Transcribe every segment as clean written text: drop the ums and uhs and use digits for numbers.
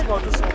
Doucement, doucement.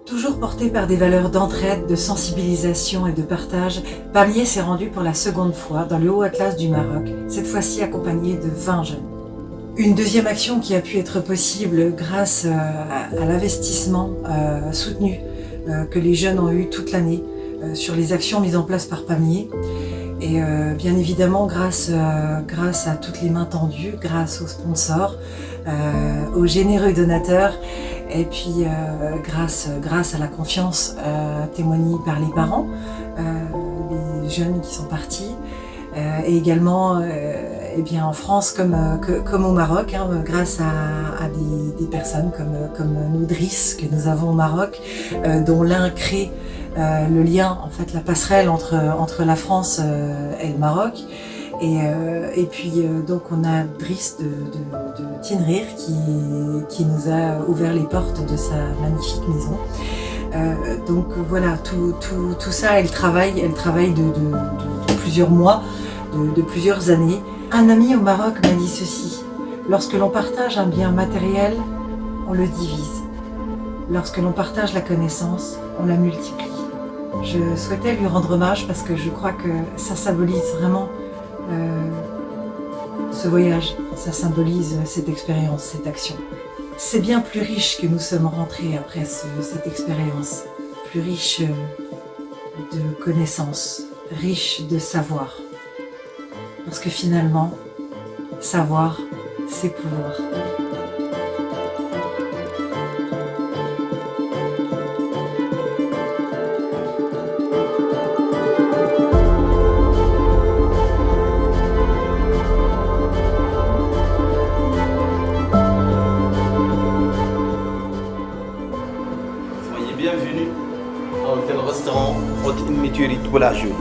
Toujours porté par des valeurs d'entraide, de sensibilisation et de partage, Pamiers s'est rendu pour la seconde fois dans le Haut Atlas du Maroc, cette fois-ci accompagné de 20 jeunes. Une deuxième action qui a pu être possible grâce à l'investissement soutenu que les jeunes ont eu toute l'année sur les actions mises en place par Pamiers. Et bien évidemment grâce à toutes les mains tendues, grâce aux sponsors, aux généreux donateurs, et puis grâce à la confiance témoignée par les parents, les jeunes qui sont partis, et également eh bien, en France comme au Maroc, hein, grâce à des personnes comme nous, Driss, que nous avons au Maroc, dont l'un crée le lien, en fait, la passerelle entre la France et le Maroc. Et puis donc on a Driss de Tinrir qui nous a ouvert les portes de sa magnifique maison. Donc voilà, tout ça, elle travaille de plusieurs mois, de plusieurs années. Un ami au Maroc m'a dit ceci: lorsque l'on partage un bien matériel, on le divise. Lorsque l'on partage la connaissance, on la multiplie. Je souhaitais lui rendre hommage parce que je crois que ça symbolise vraiment ce voyage, ça symbolise cette expérience, cette action. C'est bien plus riche que nous sommes rentrés après cette expérience, plus riche de connaissances, riche de savoir. Parce que finalement, savoir, c'est pouvoir. Bienvenue à l'hôtel-restaurant Haute Imiturit Boulajouli.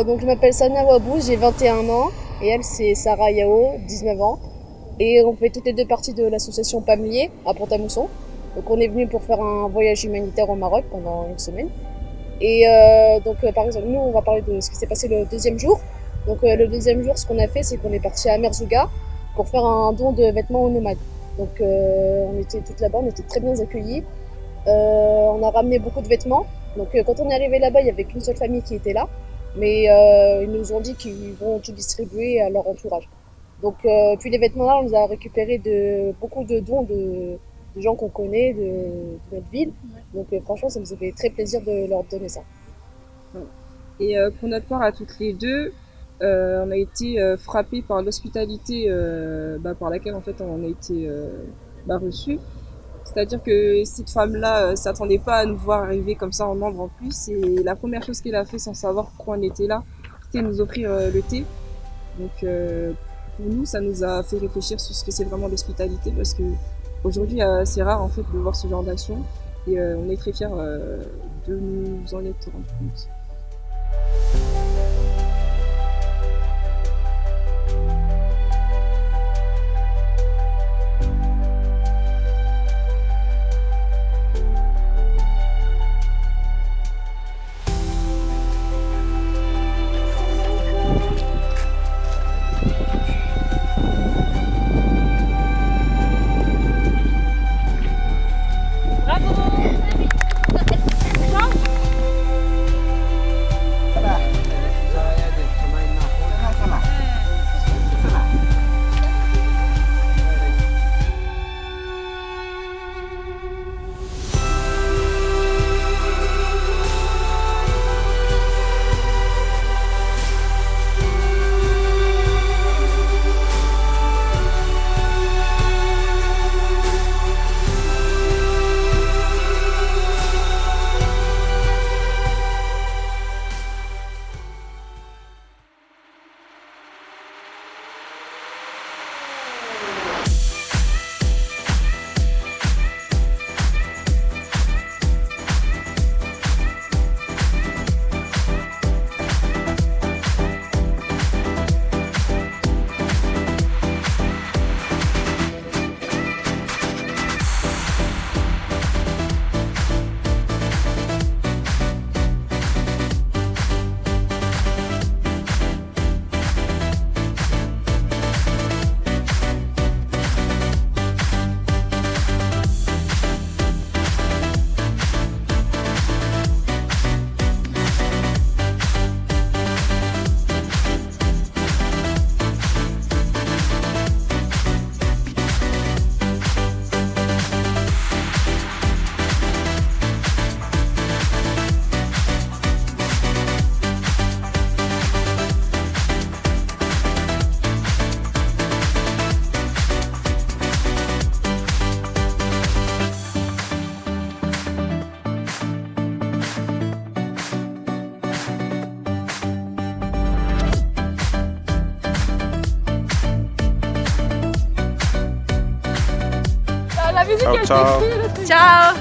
Donc je m'appelle Sana Wabou, j'ai 21 ans et elle c'est Sarah Yao, 19 ans. Et on fait toutes les deux partie de l'association Pamlier à Pont-à-Mousson. Donc on est venu pour faire un voyage humanitaire au Maroc pendant une semaine. Et par exemple, nous on va parler de ce qui s'est passé le deuxième jour. Donc le deuxième jour, ce qu'on a fait, c'est qu'on est parti à Merzouga pour faire un don de vêtements aux nomades. Donc on était toutes là-bas, on était très bien accueillis. On a ramené beaucoup de vêtements. Donc quand on est arrivé là-bas, il y avait qu'une seule famille qui était là. Mais ils nous ont dit qu'ils vont tout distribuer à leur entourage. Donc puis les vêtements là, on les a récupérés de beaucoup de dons de gens qu'on connaît, de notre ville. Donc franchement, ça nous a fait très plaisir de leur donner ça. Et pour notre part, à toutes les deux, on a été frappés par l'hospitalité par laquelle en fait on a été reçus. C'est-à-dire que cette femme-là s'attendait pas à nous voir arriver comme ça en nombre en plus. Et la première chose qu'elle a fait sans savoir pourquoi on était là, c'était nous offrir le thé. Donc pour nous, ça nous a fait réfléchir sur ce que c'est vraiment l'hospitalité parce que aujourd'hui, c'est rare en fait de voir ce genre d'action. Et on est très fiers de nous en être rendu compte. Ciao. Ciao.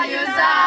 Joyeux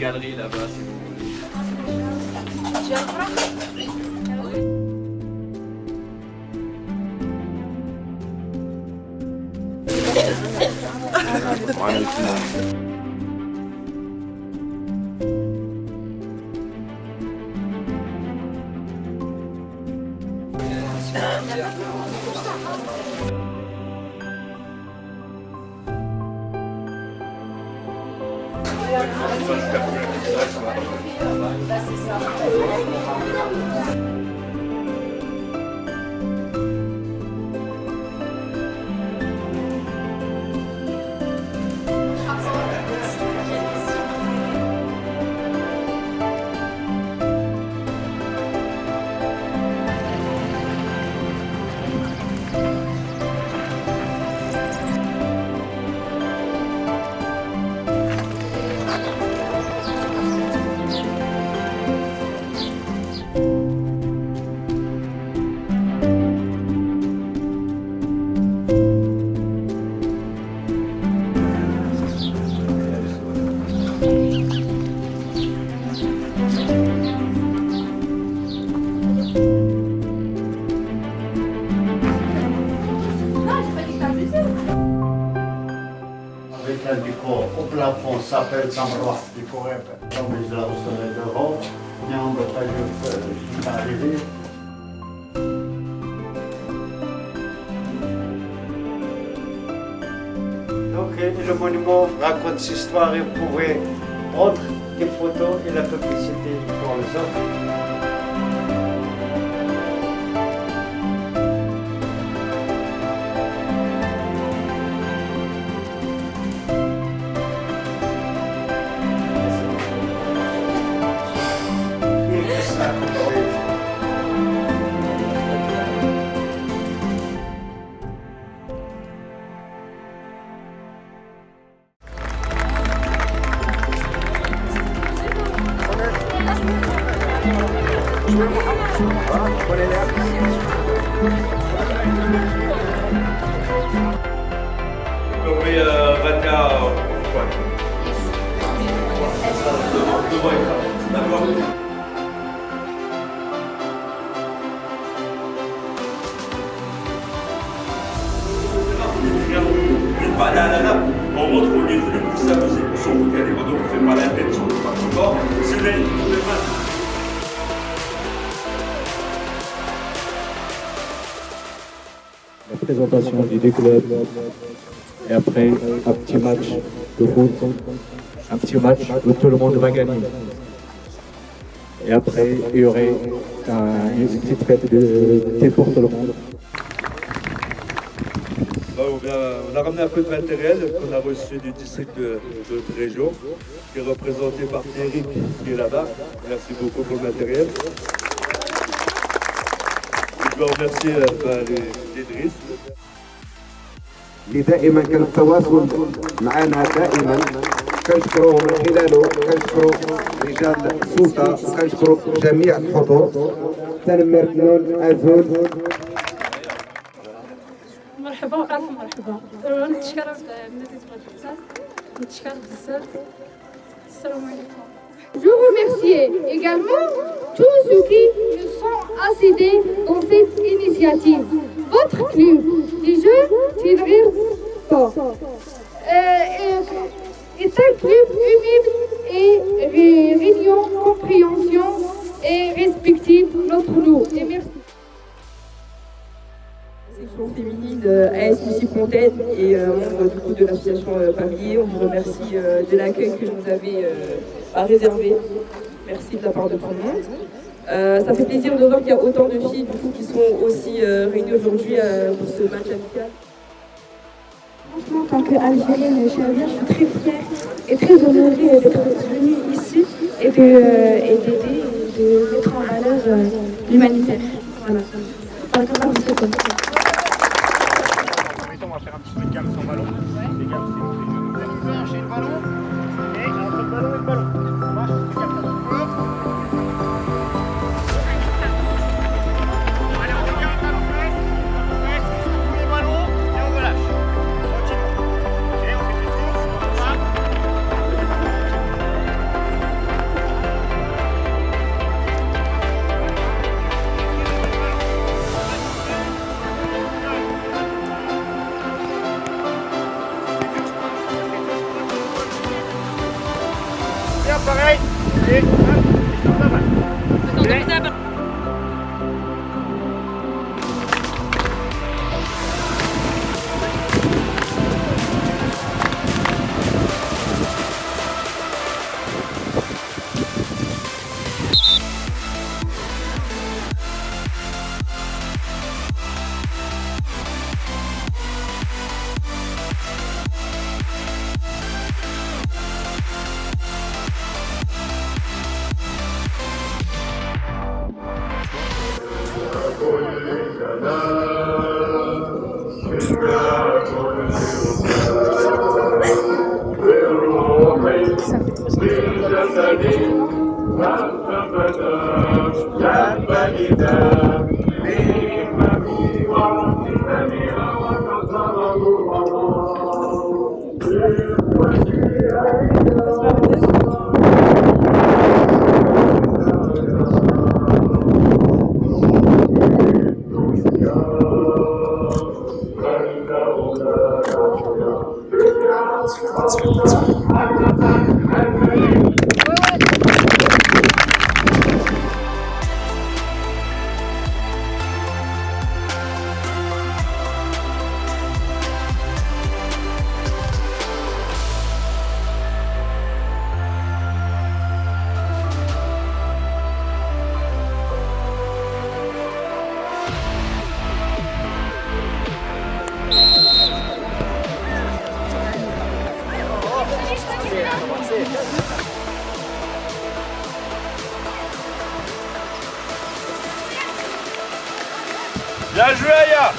galerie là-bas si vous voulez. Avec un décor au plafond, ça s'appelle Samrois, décoré comme les arroseurs d'Europe. Il y a un bataillon qui est arrivé. Donc le monument raconte cette histoire et vous pouvez prendre des photos et la publicité pour les autres. Là, on montre au lieu de vous s'amuser, on s'en fout, regardez, donc on fait pas la tête sur le pas de corps, c'est là, on fait mal. La présentation des deux clubs et après un petit match de foot, un petit match où tout le monde va gagner. Et après, il y aurait une petite fête de thé pour tout le monde. On a ramené un peu de matériel qu'on a reçu du district de région, qui est représenté par Eric qui est là-bas. Merci beaucoup pour le matériel. Je dois remercier l'Idriss. اللي دائما كان التواصل معنا دائما كنشكروه من خلاله كنشكروا رجال السلطه وكنشكروا جميع الحضور تنمر فنون ازول مرحبا الف مرحبا نتشكر بنادي الحسن نتشكر بزاف السلام عليكم. Je remercie également tous ceux qui se sont associés dans cette initiative. Votre club, les Jeux Tidrir Sport, est un club humide et réunion, compréhension et respective notre nous. Et merci. Section féminine ASMC Fontaine et membre du coup de l'association Pavillé. On vous remercie de l'accueil que vous avez réservé. Merci de la part de tout le monde. Ça fait plaisir de voir qu'il y a autant de filles du coup, qui sont aussi réunies aujourd'hui pour ce match amical. Franchement, en tant qu'Algérienne, je suis très fière et très honorée d'être venue ici et d'aider et de mettre en valeur l'humanitaire. Voilà. On va faire un petit peu de gamme sans ballon. Les gammes, c'est vous enchaînez le ballon et entre le ballon et le ballon. Ça marche? Les gammes, ça allez, on regarde à l'enfesse, jusqu'au premier ballon et on relâche. Tranquillement. Ok, on fait des tours, on va. Bien joué, Aya!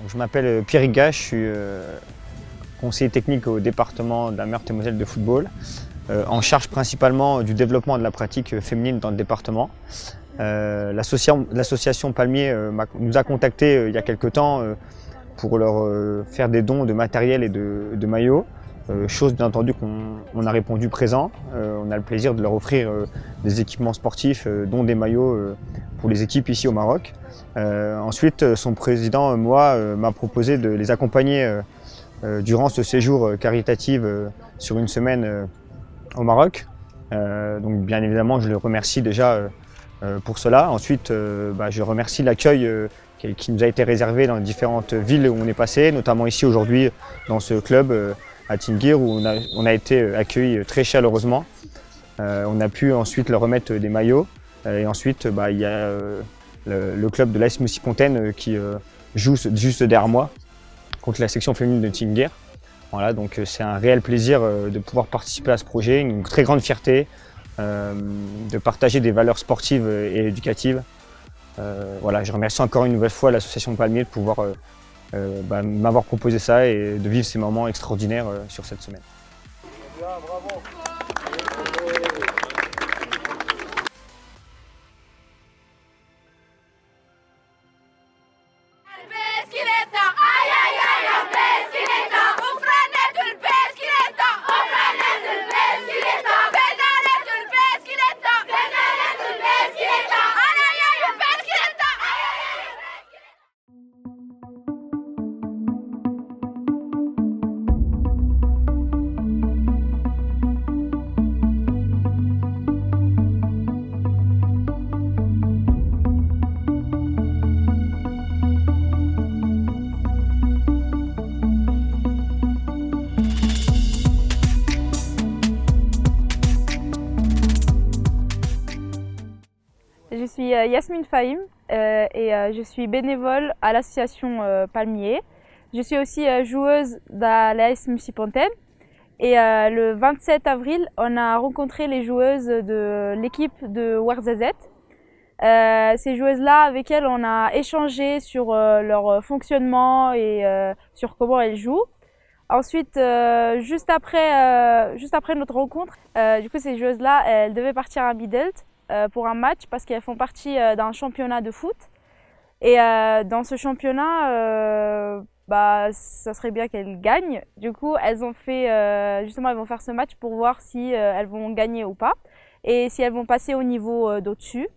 Je m'appelle Pierre Higa, je suis conseiller technique au département de la Meurthe-et-Moselle de football, en charge principalement du développement de la pratique féminine dans le département. L'association Palmier nous a contactés il y a quelques temps pour leur faire des dons de matériel et de maillots, chose bien entendu qu'on a répondu présent. On a le plaisir de leur offrir des équipements sportifs, dont des maillots pour les équipes ici au Maroc. Ensuite, son président, moi, m'a proposé de les accompagner durant ce séjour caritatif sur une semaine au Maroc. Donc bien évidemment, je le remercie déjà pour cela. Ensuite, je remercie l'accueil qui nous a été réservé dans les différentes villes où on est passé, notamment ici aujourd'hui dans ce club à Tingir où on a été accueillis très chaleureusement. On a pu ensuite leur remettre des maillots et ensuite il y a le club de l'AS Moussy-Fontaine qui joue juste derrière moi contre la section féminine de Tingir. Voilà, donc c'est un réel plaisir de pouvoir participer à ce projet, une très grande fierté de partager des valeurs sportives et éducatives. Voilà, je remercie encore une nouvelle fois l'association Palmier de pouvoir m'avoir proposé ça et de vivre ces moments extraordinaires sur cette semaine. Bien, bravo. Je suis Yasmine Fahim et je suis bénévole à l'association Palmier. Je suis aussi joueuse de l'AS Moussy-Fontaine et le 27 avril, on a rencontré les joueuses de l'équipe de Ouarzazate. Ces joueuses-là, avec elles, on a échangé sur leur fonctionnement et sur comment elles jouent. Ensuite, juste après notre rencontre, du coup, ces joueuses-là, elles devaient partir à Biddelt pour un match parce qu'elles font partie d'un championnat de foot. Et dans ce championnat, ça serait bien qu'elles gagnent. Du coup, elles ont fait, justement, elles vont faire ce match pour voir si elles vont gagner ou pas et si elles vont passer au niveau d'au-dessus.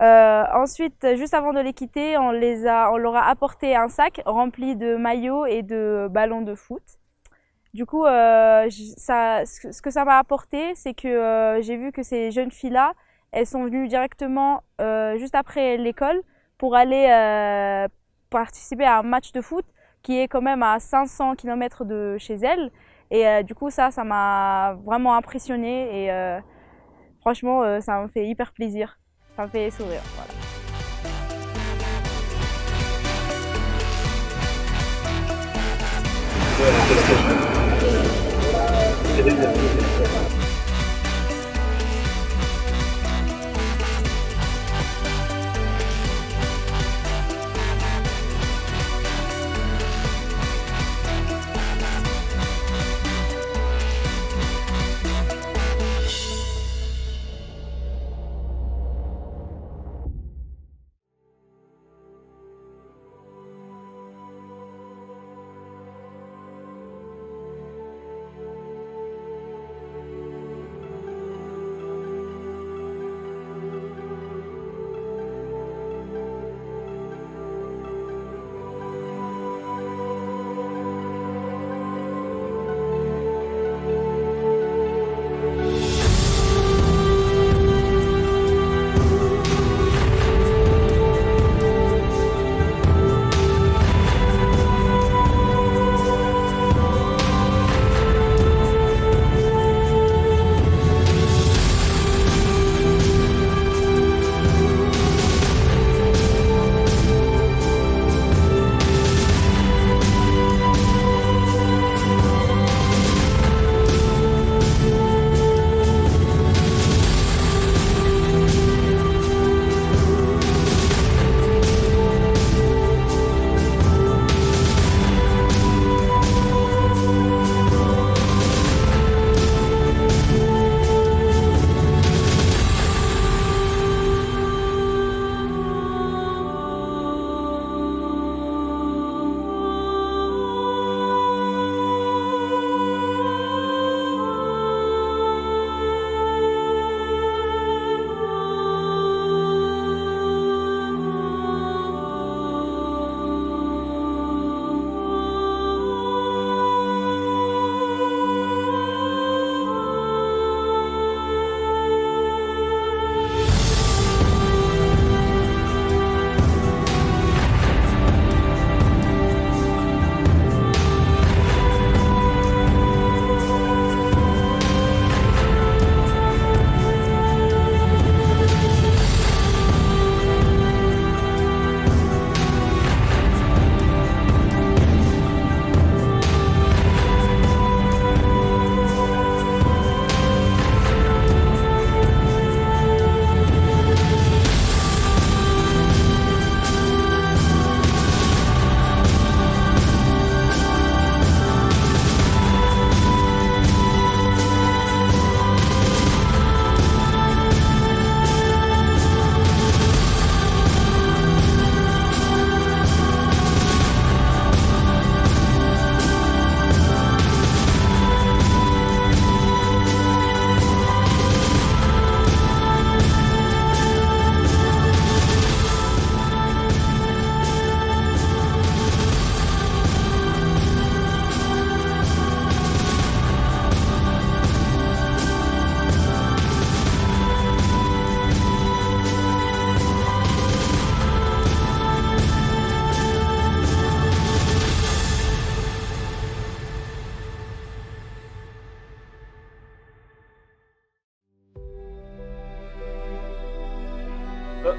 Ensuite, juste avant de les quitter, on leur a apporté un sac rempli de maillots et de ballons de foot. Du coup, ce que ça m'a apporté, c'est que j'ai vu que ces jeunes filles-là, elles sont venues directement juste après l'école pour aller participer à un match de foot qui est quand même à 500 km de chez elles. Et du coup, ça m'a vraiment impressionnée et franchement, ça me fait hyper plaisir. Ça me fait sourire. Voilà.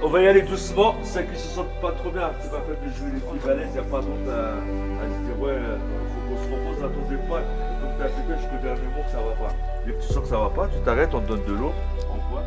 On va y aller doucement, ceux qui se sentent pas trop bien, c'est pas fait de jouer les filles balèzes, il n'y a pas d'autre à se dire ouais, faut qu'on se repose à ton épaule. Donc t'as fait que je te donne le mot que ça va pas. Dès que tu sens que ça va pas, tu t'arrêtes, on te donne de l'eau, on boit.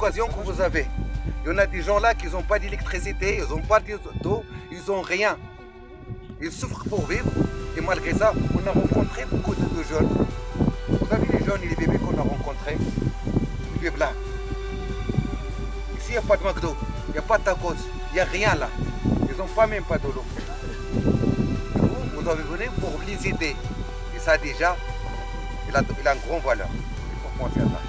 l'occasion que vous avez. Il y en a des gens là qui n'ont pas d'électricité, ils n'ont pas d'eau, ils n'ont rien. Ils souffrent pour vivre. Et malgré ça, on a rencontré beaucoup de jeunes. Vous avez les jeunes et les bébés qu'on a rencontrés, ils vivent là. Ici, il n'y a pas de McDo, il n'y a pas de tacos, il n'y a rien là. Ils n'ont pas même pas de l'eau. Vous avez venu pour les aider. Et ça déjà, il a une grande valeur. Il faut penser à ça.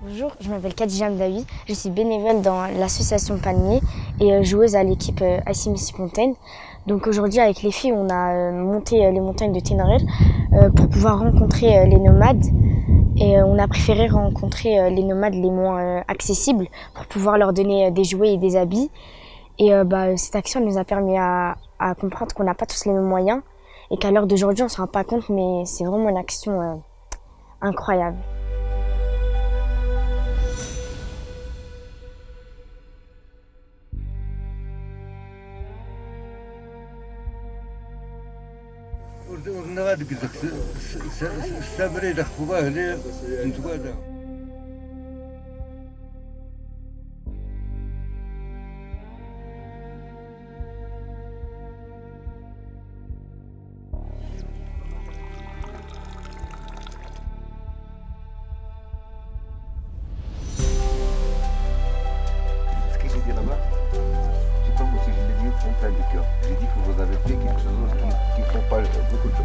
Bonjour, je m'appelle Khadija Mdawi, je suis bénévole dans l'association Palmier et joueuse à l'équipe IC Missy-Pontaine. Donc aujourd'hui avec les filles on a monté les montagnes de Tenerife pour pouvoir rencontrer les nomades et on a préféré rencontrer les nomades les moins accessibles pour pouvoir leur donner des jouets et des habits. Et cette action nous a permis à comprendre qu'on n'a pas tous les mêmes moyens et qu'à l'heure d'aujourd'hui on ne se rend pas compte, mais c'est vraiment une action incroyable. Ce que j'ai dit là-bas, j'ai pas menti, je l'ai dit en plein de cœur. J'ai dit que vous avez fait quelque chose qui ne font pas beaucoup de choses.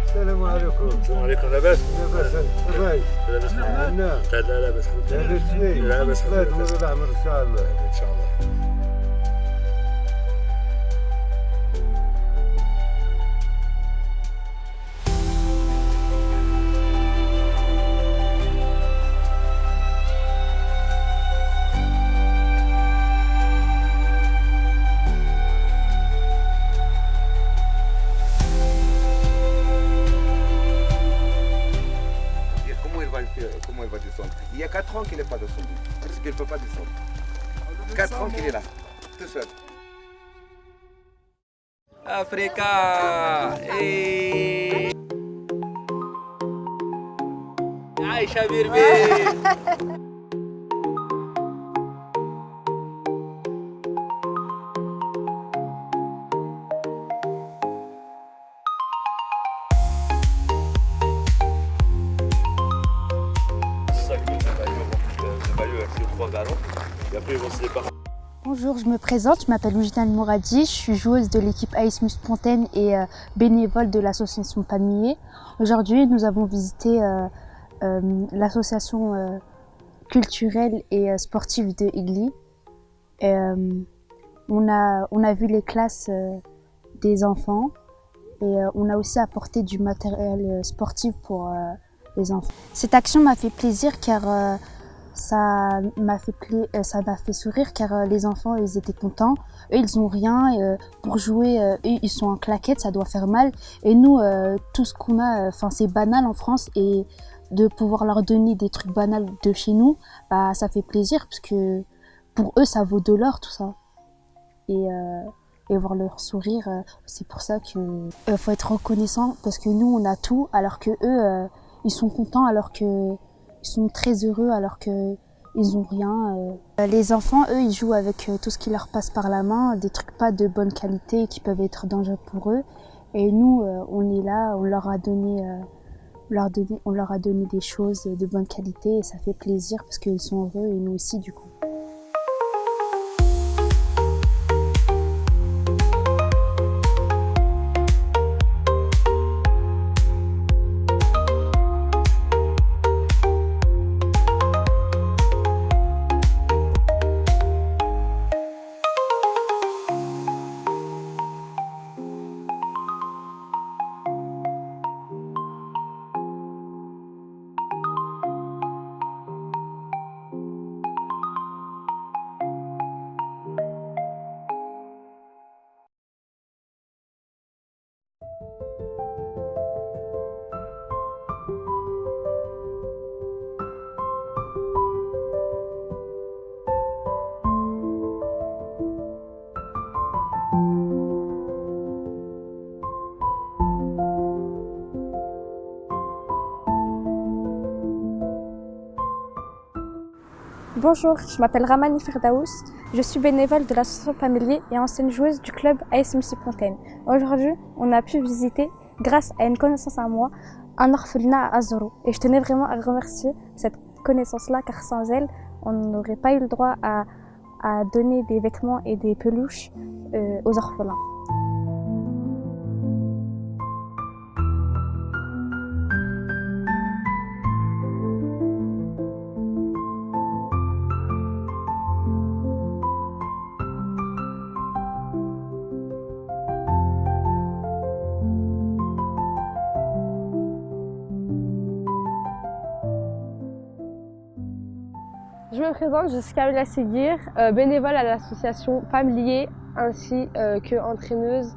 السلام عليكم. السلام عليكم. لاباس؟ لاباس. لاباس. لاباس. نعم. لا لاباس. لاباس. الله يدمر العمر ان شاء الله. ان شاء الله. Comment elle va descendre? Il y a 4 ans qu'il n'est pas descendu. Parce qu'elle ne peut pas descendre. 4 ans qu'il est là, tout seul. Africa! Hey! Aïcha Birbi! Bonjour, je me présente, je m'appelle Oujina Mouradi, je suis joueuse de l'équipe AS Missy-Pontaine et bénévole de l'association Palmier. Aujourd'hui, nous avons visité l'association culturelle et sportive de Igli. On a vu les classes des enfants et on a aussi apporté du matériel sportif pour les enfants. Cette action m'a fait plaisir car ça m'a fait sourire car les enfants ils étaient contents, eux ils ont rien pour jouer, eux ils sont en claquettes, ça doit faire mal et nous tout ce qu'on a, c'est banal en France et de pouvoir leur donner des trucs banals de chez nous, ça fait plaisir parce que pour eux ça vaut de l'or tout ça et voir leur sourire, c'est pour ça que faut être reconnaissant parce que nous on a tout alors que eux ils sont contents alors que ils sont très heureux alors qu'ils n'ont rien. Les enfants, eux, ils jouent avec tout ce qui leur passe par la main, des trucs pas de bonne qualité qui peuvent être dangereux pour eux. Et nous, on est là, on leur a donné des choses de bonne qualité et ça fait plaisir parce qu'ils sont heureux et nous aussi du coup. Bonjour, je m'appelle Ramani Firdaous, je suis bénévole de l'association Pamelier et ancienne joueuse du club AS Missy-Pontaine. Aujourd'hui, on a pu visiter, grâce à une connaissance à moi, un orphelinat à Azoro. Et je tenais vraiment à remercier cette connaissance-là, car sans elle, on n'aurait pas eu le droit à donner des vêtements et des peluches aux orphelins. Je me présente, je suis Camilla Seguir, bénévole à l'association Pamelier ainsi qu'entraîneuse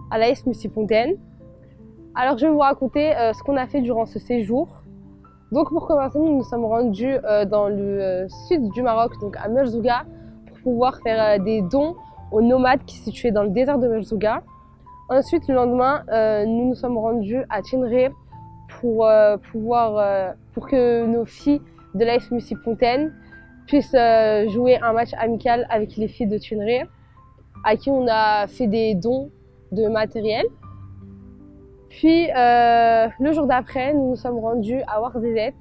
à l'AS Missy-Pontaine. Alors je vais vous raconter ce qu'on a fait durant ce séjour. Donc pour commencer, nous nous sommes rendus dans le sud du Maroc, donc à Merzouga, pour pouvoir faire des dons aux nomades qui se situaient dans le désert de Merzouga. Ensuite, le lendemain, nous nous sommes rendus à Tinrir pour que nos filles de l'AS Missy-Pontaine puissent jouer un match amical avec les filles de Tinrir, à qui on a fait des dons de matériel. Puis le jour d'après, nous nous sommes rendus à Ouarzazate,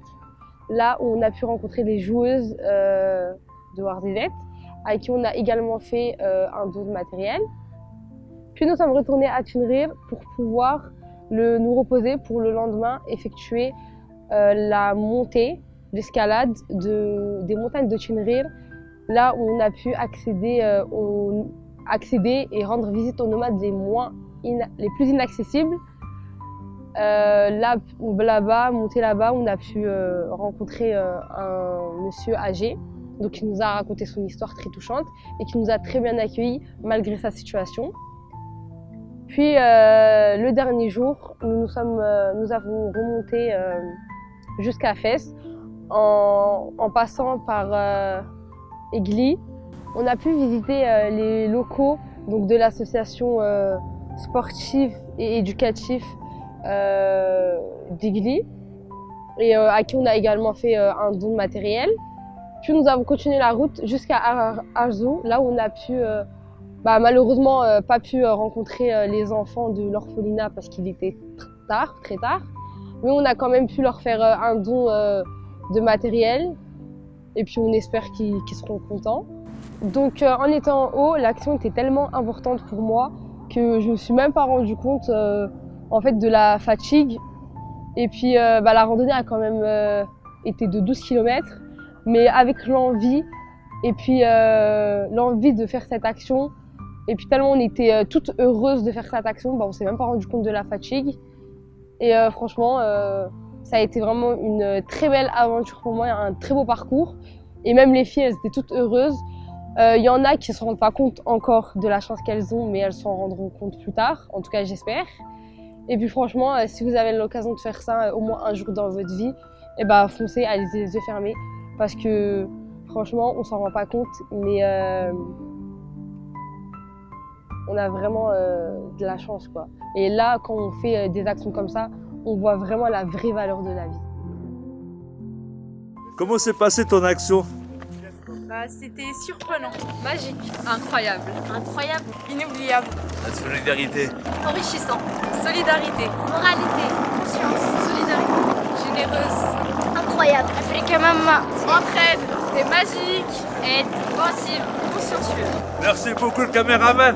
là où on a pu rencontrer les joueuses de Ouarzazate, à qui on a également fait un don de matériel. Puis nous sommes retournés à Tinrir pour pouvoir nous reposer pour le lendemain effectuer la montée, l'escalade des montagnes de Tinrir, là où on a pu accéder et rendre visite aux nomades les plus inaccessibles. Là-bas, monter là-bas, on a pu rencontrer un monsieur âgé, donc qui nous a raconté son histoire très touchante et qui nous a très bien accueillis malgré sa situation. Puis le dernier jour, nous avons remonté jusqu'à Fès en passant par Egli. On a pu visiter les locaux donc, de l'association sportive et éducative d'Egli et à qui on a également fait un don de matériel. Puis nous avons continué la route jusqu'à Arzou, là où on a pu malheureusement pas pu rencontrer les enfants de l'orphelinat parce qu'il était très tard, mais on a quand même pu leur faire un don de matériel et puis on espère qu'ils seront contents. Donc en étant en haut, l'action était tellement importante pour moi que je me suis même pas rendu compte en fait de la fatigue. Et puis la randonnée a quand même été de 12 km, mais avec l'envie et puis l'envie de faire cette action, et puis tellement on était toutes heureuses de faire cette action, on s'est même pas rendu compte de la fatigue. Et franchement, ça a été vraiment une très belle aventure pour moi, un très beau parcours. Et même les filles, elles étaient toutes heureuses. Il y en a qui ne se rendent pas compte encore de la chance qu'elles ont, mais elles s'en rendront compte plus tard, en tout cas j'espère. Et puis franchement, si vous avez l'occasion de faire ça au moins un jour dans votre vie, foncez, allez les yeux fermés, parce que franchement, on s'en rend pas compte, mais on a vraiment de la chance, quoi. Et là, quand on fait des actions comme ça, on voit vraiment la vraie valeur de la vie. Comment s'est passée ton action? C'était surprenant, magique, incroyable, inoubliable. La solidarité. Enrichissant, solidarité, Moralité, conscience, solidarité, généreuse, incroyable, Africa Mama, entraide, c'est magique, aide, pensive, consciencieux. Merci beaucoup le caméraman.